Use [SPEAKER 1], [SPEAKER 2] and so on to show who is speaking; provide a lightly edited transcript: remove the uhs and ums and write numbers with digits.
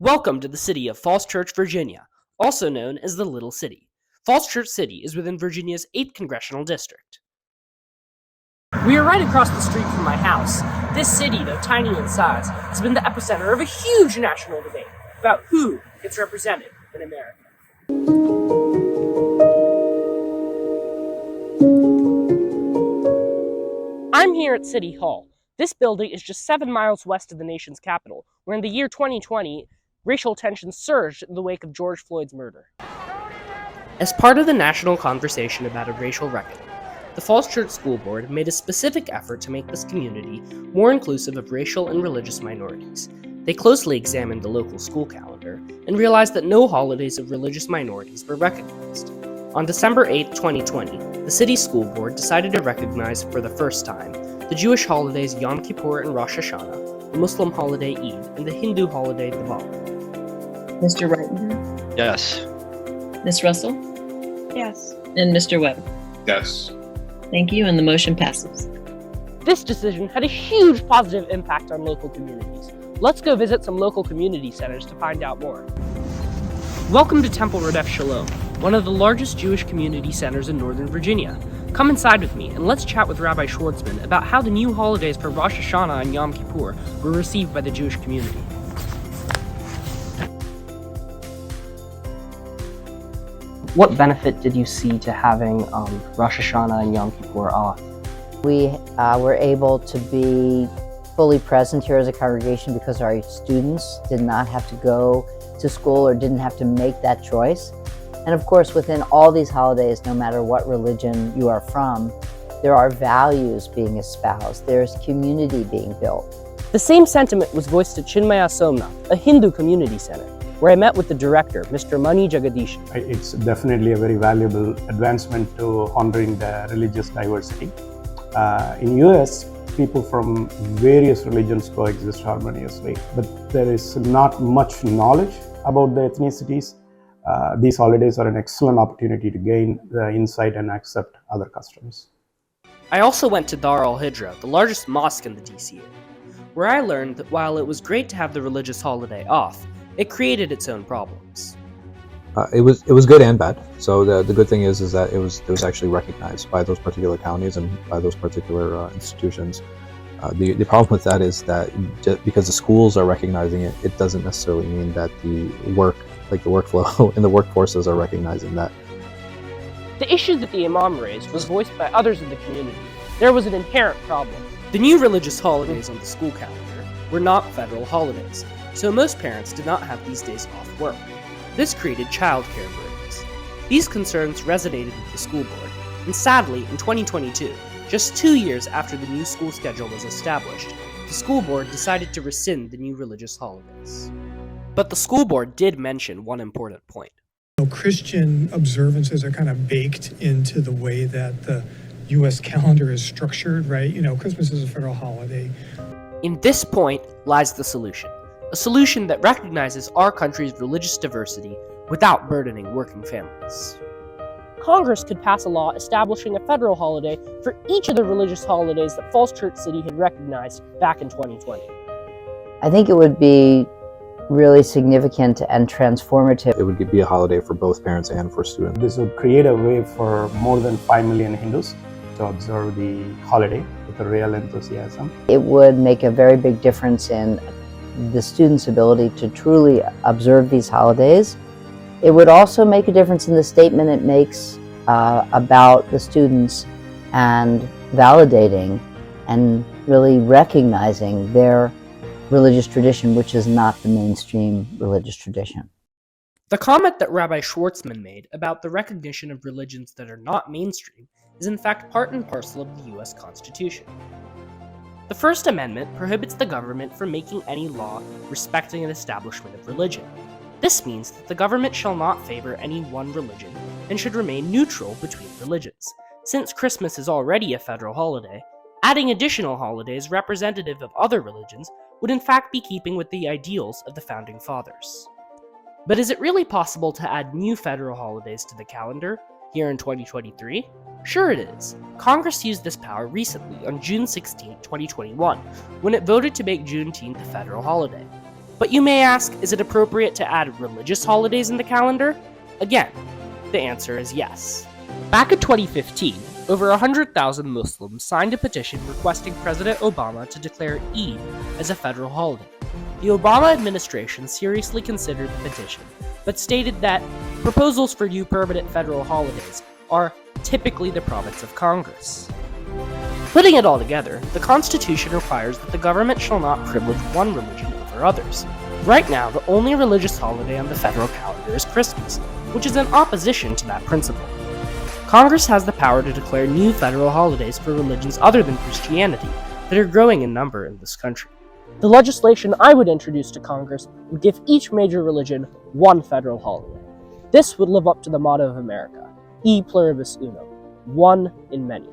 [SPEAKER 1] Welcome to the city of Falls Church, Virginia, also known as the Little City. Falls Church City is within Virginia's 8th Congressional District. We are right across the street from my house. This city, though tiny in size, has been the epicenter of a huge national debate about who gets represented in America. I'm here at City Hall. This building is just 7 miles west of the nation's capital, where in the year 2020, racial tensions surged in the wake of George Floyd's murder. As part of the national conversation about a racial reckoning, the Falls Church School Board made a specific effort to make this community more inclusive of racial and religious minorities. They closely examined the local school calendar and realized that no holidays of religious minorities were recognized. On December 8, 2020, the city school board decided to recognize for the first time the Jewish holidays Yom Kippur and Rosh Hashanah, the Muslim holiday Eid, and the Hindu holiday Diwali.
[SPEAKER 2] Mr. Reitinger?
[SPEAKER 3] Yes.
[SPEAKER 2] Ms. Russell?
[SPEAKER 4] Yes.
[SPEAKER 2] And Mr. Webb?
[SPEAKER 5] Yes.
[SPEAKER 2] Thank you, and the motion passes.
[SPEAKER 1] This decision had a huge positive impact on local communities. Let's go visit some local community centers to find out more. Welcome to Temple Rodef Shalom, one of the largest Jewish community centers in Northern Virginia. Come inside with me and let's chat with Rabbi Schwartzman about how the new holidays for Rosh Hashanah and Yom Kippur were received by the Jewish community. What benefit did you see to having Rosh Hashanah and Yom Kippur off?
[SPEAKER 6] We were able to be fully present here as a congregation because our students did not have to go to school or didn't have to make that choice. And of course, within all these holidays, no matter what religion you are from, there are values being espoused. There's community being built.
[SPEAKER 1] The same sentiment was voiced at Chinmaya Somnath, a Hindu community center, where I met with the director, Mr. Mani Jagadish.
[SPEAKER 7] It's definitely a very valuable advancement to honoring the religious diversity. In US, people from various religions coexist harmoniously, but there is not much knowledge about the ethnicities. These holidays are an excellent opportunity to gain the insight and accept other customs.
[SPEAKER 1] I also went to Dar al-Hijra, the largest mosque in the DC area, where I learned that while it was great to have the religious holiday off, it created its own problems.
[SPEAKER 8] It was good and bad. So the good thing is that it was actually recognized by those particular counties and by those particular institutions. The problem with that is that just because the schools are recognizing it, it doesn't necessarily mean that the workflow and the workforces are recognizing that.
[SPEAKER 1] The issue that the imam raised was voiced by others in the community. There was an inherent problem. The new religious holidays on the school calendar were not federal holidays, so most parents did not have these days off work. This created childcare burdens. These concerns resonated with the school board, and sadly, in 2022, just 2 years after the new school schedule was established, the school board decided to rescind the new religious holidays. But the school board did mention one important point.
[SPEAKER 9] Christian observances are kind of baked into the way that the U.S. calendar is structured, right? Christmas is a federal holiday.
[SPEAKER 1] In this point lies the solution. A solution that recognizes our country's religious diversity without burdening working families. Congress could pass a law establishing a federal holiday for each of the religious holidays that Falls Church City had recognized back in 2020.
[SPEAKER 6] I think it would be really significant and transformative.
[SPEAKER 8] It would be a holiday for both parents and for students.
[SPEAKER 7] This would create a way for more than 5 million Hindus to observe the holiday with a real enthusiasm.
[SPEAKER 6] It would make a very big difference in the students' ability to truly observe these holidays. It would also make a difference in the statement it makes about the students and validating and really recognizing their religious tradition, which is not the mainstream religious tradition.
[SPEAKER 1] The comment that Rabbi Schwartzman made about the recognition of religions that are not mainstream is in fact part and parcel of the US Constitution. The First Amendment prohibits the government from making any law respecting an establishment of religion. This means that the government shall not favor any one religion and should remain neutral between religions. Since Christmas is already a federal holiday, adding additional holidays representative of other religions would in fact be keeping with the ideals of the Founding Fathers. But is it really possible to add new federal holidays to the calendar here in 2023? Sure it is. Congress used this power recently on June 16, 2021, when it voted to make Juneteenth a federal holiday. But you may ask, is it appropriate to add religious holidays in the calendar? Again, the answer is yes. Back in 2015, over 100,000 Muslims signed a petition requesting President Obama to declare Eid as a federal holiday. The Obama administration seriously considered the petition, but stated that proposals for new permanent federal holidays are typically the province of Congress. Putting it all together, the Constitution requires that the government shall not privilege one religion over others. Right now, the only religious holiday on the federal calendar is Christmas, which is in opposition to that principle. Congress has the power to declare new federal holidays for religions other than Christianity that are growing in number in this country. The legislation I would introduce to Congress would give each major religion one federal holiday. This would live up to the motto of America, E Pluribus Unum, one in many.